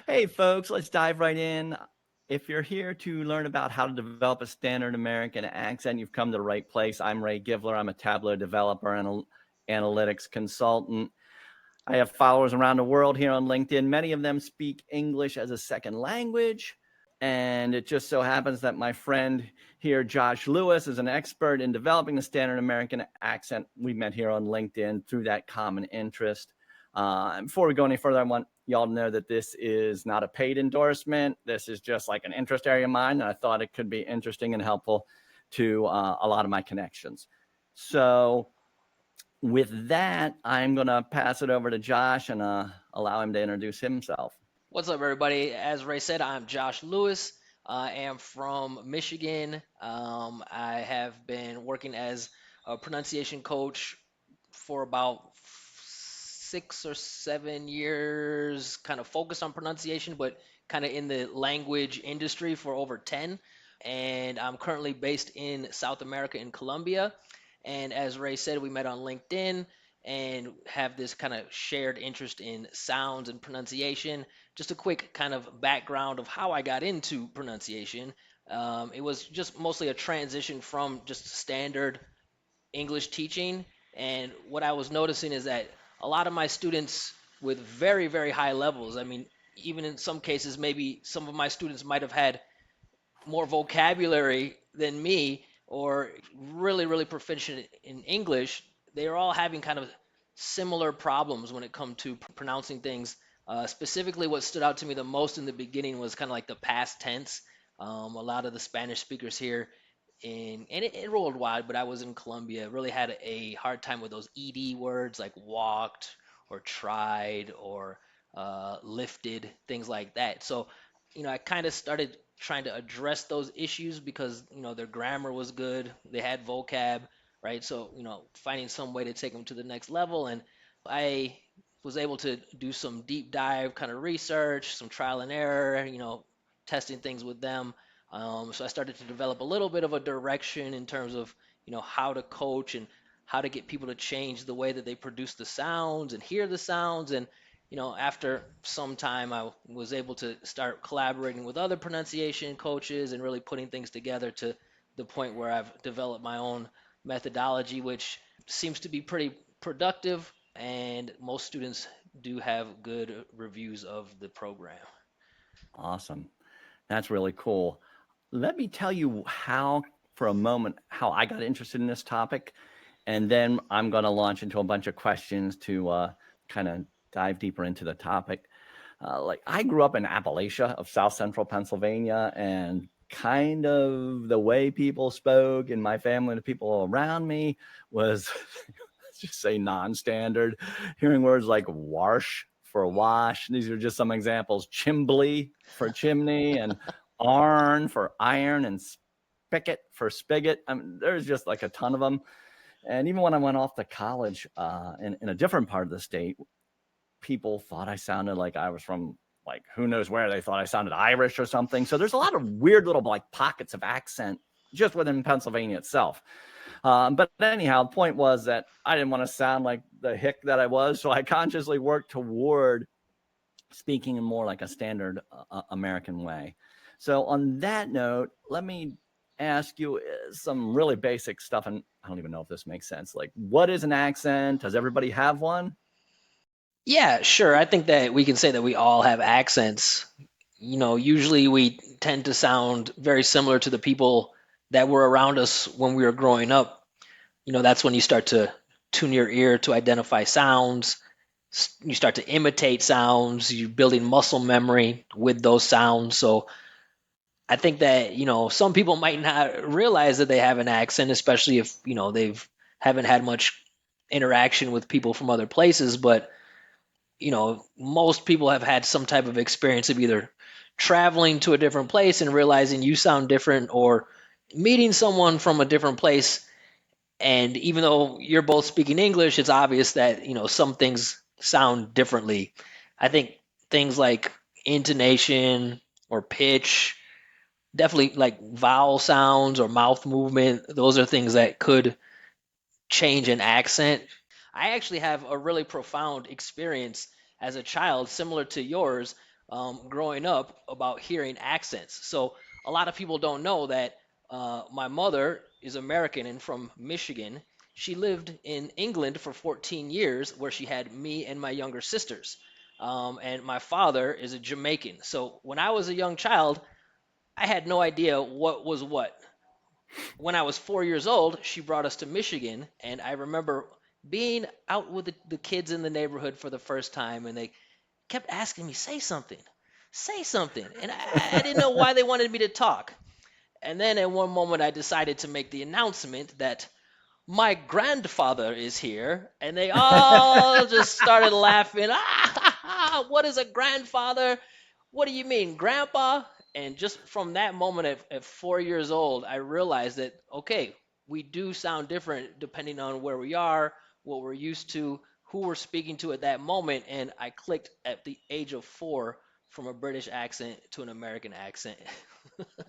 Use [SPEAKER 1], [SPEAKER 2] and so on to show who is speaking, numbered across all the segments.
[SPEAKER 1] Hey, folks, let's dive right in. If you're here to learn about how to develop a standard American accent, you've come to the right place. I'm Ray Givler. I'm a Tableau developer and analytics consultant. I have followers around the world here on LinkedIn. Many of them speak English as a second language. And it just so happens that my friend here, Josh Lewis, is an expert in developing the standard American accent. We met here on LinkedIn through that common interest. Before we go any further, I want y'all to know that this is not a paid endorsement. This is just like an interest area of mine, and I thought it could be interesting and helpful to a lot of my connections. So with that, I'm going to pass it over to Josh and allow him to introduce himself.
[SPEAKER 2] What's up, everybody? As Ray said, I'm Josh Lewis. I am from Michigan. I have been working as a pronunciation coach for about 6 or 7 years, kind of focused on pronunciation, but kind of in the language industry for over 10. And I'm currently based in South America in Colombia. And as Ray said, we met on LinkedIn and have this kind of shared interest in sounds and pronunciation. Just a quick kind of background of how I got into pronunciation. It was just mostly a transition from just standard English teaching. And what I was noticing is that a lot of my students with very, very high levels, I mean, even in some cases, maybe some of my students might have had more vocabulary than me or really, really proficient in English, they're all having kind of similar problems when it comes to pronouncing things. Specifically, what stood out to me the most in the beginning was kind of like the past tense. A lot of the Spanish speakers here and it rolled wide, but I was in Colombia, really had a hard time with those ed words like walked or tried or lifted, things like that. So I kind of started trying to address those issues because their grammar was good, they had vocab, right? So finding some way to take them to the next level. And I was able to do some deep dive kind of research, some trial and error, testing things with them. So I started to develop a little bit of a direction in terms of how to coach and how to get people to change the way that they produce the sounds and hear the sounds. And after some time, I was able to start collaborating with other pronunciation coaches and really putting things together to the point where I've developed my own methodology, which seems to be pretty productive. And most students do have good reviews of the program.
[SPEAKER 1] Awesome. That's really cool. Let me tell you for a moment, how I got interested in this topic. And then I'm going to launch into a bunch of questions to kind of dive deeper into the topic. Like I grew up in Appalachia of South Central Pennsylvania, and kind of the way people spoke in my family and the people around me was, let's just say, non-standard. Hearing words like wash for wash. These are just some examples. Chimbly for chimney, and arn for iron, and spigot for spigot. I mean, there's just like a ton of them. And even when I went off to college in a different part of the state, people thought I sounded like I was from like who knows where. They thought I sounded Irish or something. So there's a lot of weird little like pockets of accent just within Pennsylvania itself. But anyhow, the point was that I didn't want to sound like the hick that I was. So I consciously worked toward speaking in more like a standard American way. So on that note, let me ask you some really basic stuff. And I don't even know if this makes sense. Like, what is an accent? Does everybody have one?
[SPEAKER 2] Yeah, sure. I think that we can say that we all have accents. Usually we tend to sound very similar to the people that were around us when we were growing up. That's when you start to tune your ear to identify sounds. You start to imitate sounds. You're building muscle memory with those sounds. So I think that, some people might not realize that they have an accent, especially if, they've haven't had much interaction with people from other places. But most people have had some type of experience of either traveling to a different place and realizing you sound different, or meeting someone from a different place. And even though you're both speaking English, it's obvious that, some things sound differently. I think things like intonation or pitch, definitely like vowel sounds or mouth movement, those are things that could change an accent. I actually have a really profound experience as a child, similar to yours, growing up about hearing accents. So a lot of people don't know that my mother is American and from Michigan. She lived in England for 14 years, where she had me and my younger sisters. And my father is a Jamaican. So when I was a young child, I had no idea what was what. When I was 4 years old, she brought us to Michigan, and I remember being out with the kids in the neighborhood for the first time, and they kept asking me, say something. And I didn't know why they wanted me to talk. And then at one moment, I decided to make the announcement that my grandfather is here. And they all just started laughing. Ah, what is a grandfather? What do you mean, grandpa? And just from that moment at 4 years old, I realized that, okay, we do sound different depending on where we are, what we're used to, who we're speaking to at that moment. And I clicked at the age of 4 from a British accent to an American accent.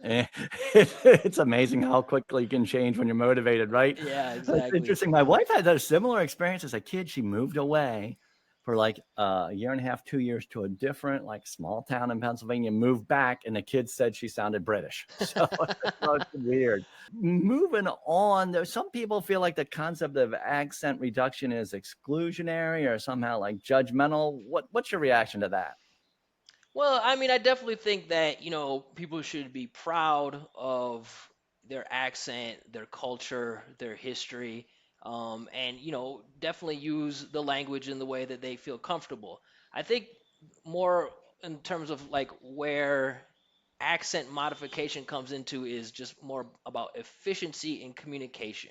[SPEAKER 1] Eh, it's amazing how quickly you can change when you're motivated, right?
[SPEAKER 2] Yeah,
[SPEAKER 1] That's
[SPEAKER 2] exactly.
[SPEAKER 1] interesting. My wife had a similar experience as a kid. She moved away for like a year and a half, 2 years to a different like small town in Pennsylvania, moved back, and the kids said she sounded British. So it's weird. Moving on, there's some people feel like the concept of accent reduction is exclusionary or somehow like judgmental. What's your reaction to that?
[SPEAKER 2] Well, I mean, I definitely think that, people should be proud of their accent, their culture, their history, and, definitely use the language in the way that they feel comfortable. I think more in terms of like where accent modification comes into is just more about efficiency in communication.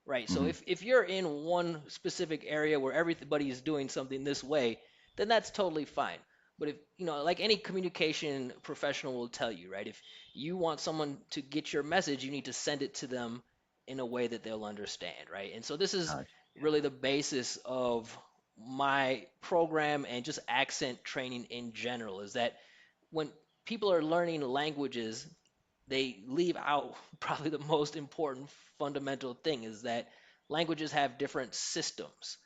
[SPEAKER 2] Right. So
[SPEAKER 1] Hmm.
[SPEAKER 2] if you're in one specific area where everybody is doing something this way, then that's totally fine. But if, like any communication professional will tell you, right? If you want someone to get your message, you need to send it to them in a way that they'll understand, right? And so this is really the basis of my program and just accent training in general, is that when people are learning languages, they leave out probably the most important fundamental thing, is that languages have different systems.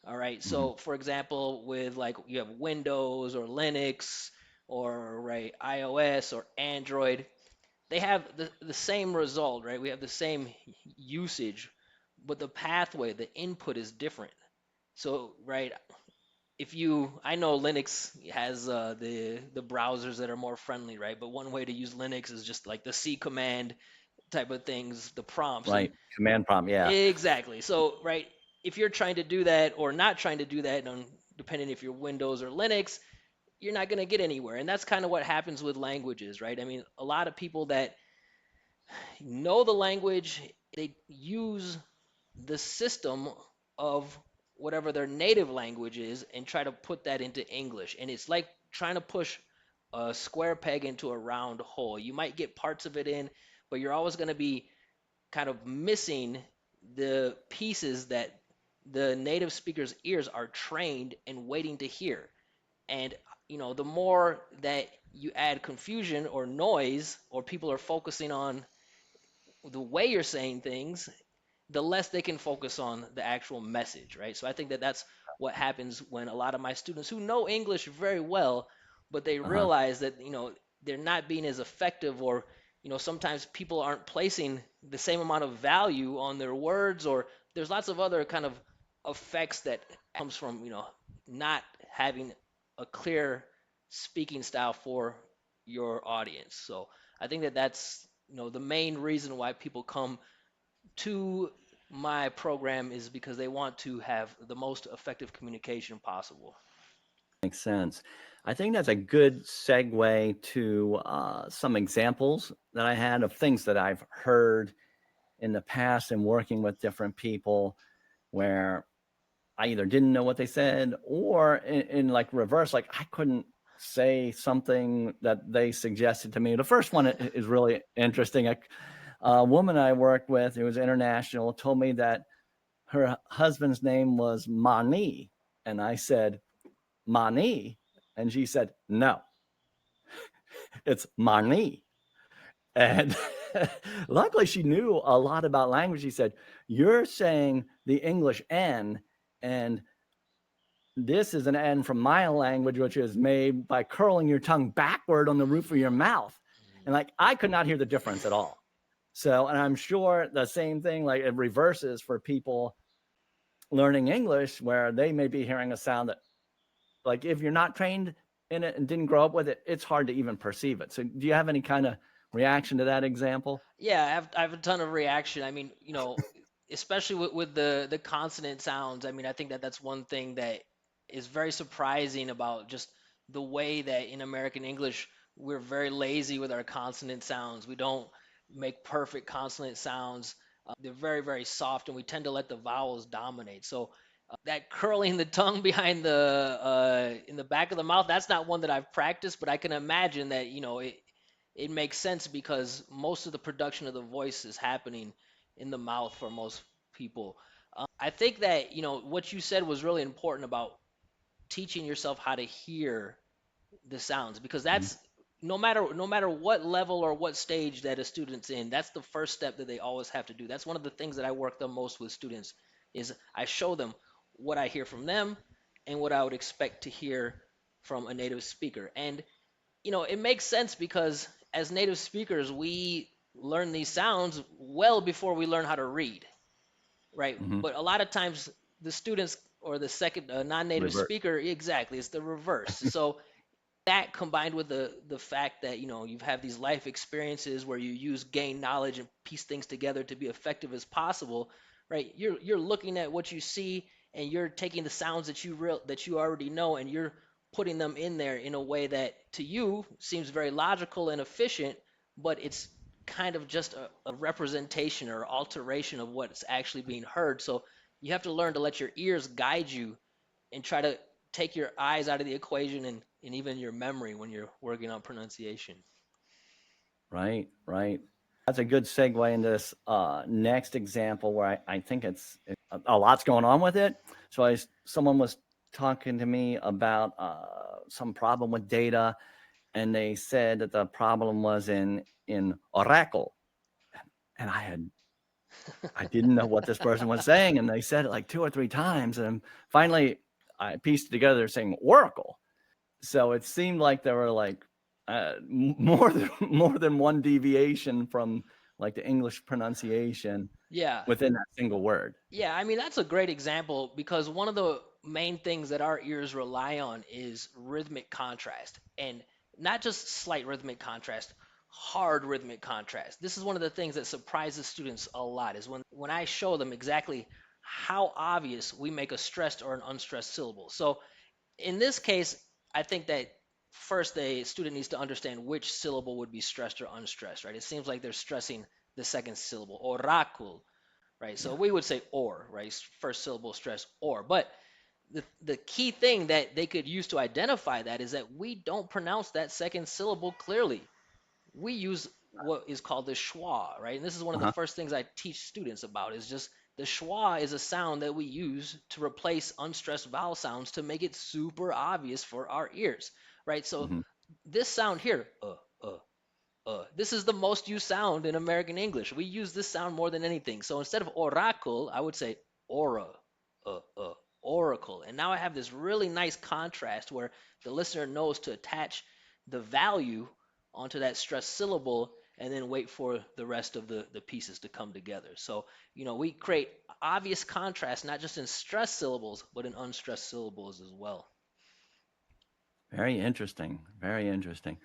[SPEAKER 2] All right.
[SPEAKER 1] Hmm.
[SPEAKER 2] So, for example, with like you have Windows or Linux or right iOS or Android, they have the same result, right? We have the same usage, but the pathway, the input is different. So, right, if you I know Linux has the browsers that are more friendly, right? But one way to use Linux is just like the C command type of things, the prompts. And
[SPEAKER 1] Right. Command prompt. Yeah.
[SPEAKER 2] exactly. So, right, if you're trying to do that or not trying to do that, depending if you're Windows or Linux, you're not going to get anywhere. And that's kind of what happens with languages, right? I mean, a lot of people that know the language, they use the system of whatever their native language is and try to put that into English. And it's like trying to push a square peg into a round hole. You might get parts of it in, but you're always going to be kind of missing the pieces that the native speaker's ears are trained and waiting to hear. And the more that you add confusion or noise, or people are focusing on the way you're saying things, the less they can focus on the actual message, right? So I think that that's what happens when a lot of my students who know English very well, but they
[SPEAKER 1] Uh-huh.
[SPEAKER 2] realize that, they're not being as effective, or, sometimes people aren't placing the same amount of value on their words, or there's lots of other kind of effects that comes from, not having a clear speaking style for your audience. So I think that that's, the main reason why people come to my program, is because they want to have the most effective communication possible.
[SPEAKER 1] Makes sense. I think that's a good segue to some examples that I had of things that I've heard in the past and working with different people where I either didn't know what they said or in like reverse, like I couldn't say something that they suggested to me. The first one is really interesting. A woman I worked with who was international told me that her husband's name was Mani. And I said, Mani? And she said, no, it's Mani. And luckily she knew a lot about language. She said, you're saying the English N, and this is an N from my language, which is made by curling your tongue backward on the roof of your mouth. And like, I could not hear the difference at all. So, and I'm sure the same thing, like it reverses for people learning English, where they may be hearing a sound that, like, if you're not trained in it and didn't grow up with it, it's hard to even perceive it. So, do you have any kind of reaction to that example?
[SPEAKER 2] Yeah, I have a ton of reaction. I mean, especially with the consonant sounds. I mean, I think that that's one thing that is very surprising about just the way that in American English we're very lazy with our consonant sounds. We don't make perfect consonant sounds. They're very, very soft, and we tend to let the vowels dominate. So that curling the tongue behind the in the back of the mouth, that's not one that I've practiced, but I can imagine that, it makes sense because most of the production of the voice is happening in the mouth for most people. I think that, what you said was really important about teaching yourself how to hear the sounds, because
[SPEAKER 1] Mhm.
[SPEAKER 2] that's no matter what level or what stage that a student's in, that's the first step that they always have to do. That's one of the things that I work the most with students, is I show them what I hear from them and what I would expect to hear from a native speaker. And it makes sense because as native speakers, we learn these sounds well before we learn how to read, right?
[SPEAKER 1] Mhm.
[SPEAKER 2] But a lot of times the students or the second non-native
[SPEAKER 1] Reverse.
[SPEAKER 2] speaker, exactly, it's the reverse. So that combined with the fact that you have these life experiences where you use gain knowledge and piece things together to be effective as possible, right? You're looking at what you see, and you're taking the sounds that you already know, and you're putting them in there in a way that to you seems very logical and efficient, but it's kind of just a representation or alteration of what's actually being heard. So you have to learn to let your ears guide you and try to take your eyes out of the equation, and even your memory when you're working on pronunciation.
[SPEAKER 1] Right, right. That's a good segue into this next example where I think it's a lot's going on with it. So someone was talking to me about some problem with data, and they said that the problem was in Oracle, and I didn't know what this person was saying, and they said it like two or three times, and finally I pieced it together saying Oracle. So it seemed like there were like more than more than one deviation from like the English pronunciation
[SPEAKER 2] Yeah.
[SPEAKER 1] within that single word.
[SPEAKER 2] Yeah, I mean that's a great example because one of the main things that our ears rely on is rhythmic contrast, and not just slight rhythmic contrast, hard rhythmic contrast. This is one of the things that surprises students a lot, is when I show them exactly how obvious we make a stressed or an unstressed syllable. So in this case, I think that first the student needs to understand which syllable would be stressed or unstressed, right? It seems like they're stressing the second syllable, oracle, right? So
[SPEAKER 1] Yeah.
[SPEAKER 2] we would say or, right? First syllable stress or. But the key thing that they could use to identify that is that we don't pronounce that second syllable clearly. We use what is called the schwa, right? And this is one of the
[SPEAKER 1] Uh-huh.
[SPEAKER 2] first things I teach students about, is just the schwa is a sound that we use to replace unstressed vowel sounds to make it super obvious for our ears, right? So
[SPEAKER 1] Hmm.
[SPEAKER 2] this sound here, this is the most used sound in American English. We use this sound more than anything. So instead of oracle, I would say aura, uh, uh, oracle. And now I have this really nice contrast where the listener knows to attach the value onto that stressed syllable and then wait for the rest of the pieces to come together. So, we create obvious contrast, not just in stressed syllables, but in unstressed syllables as well.
[SPEAKER 1] Very interesting. Very interesting.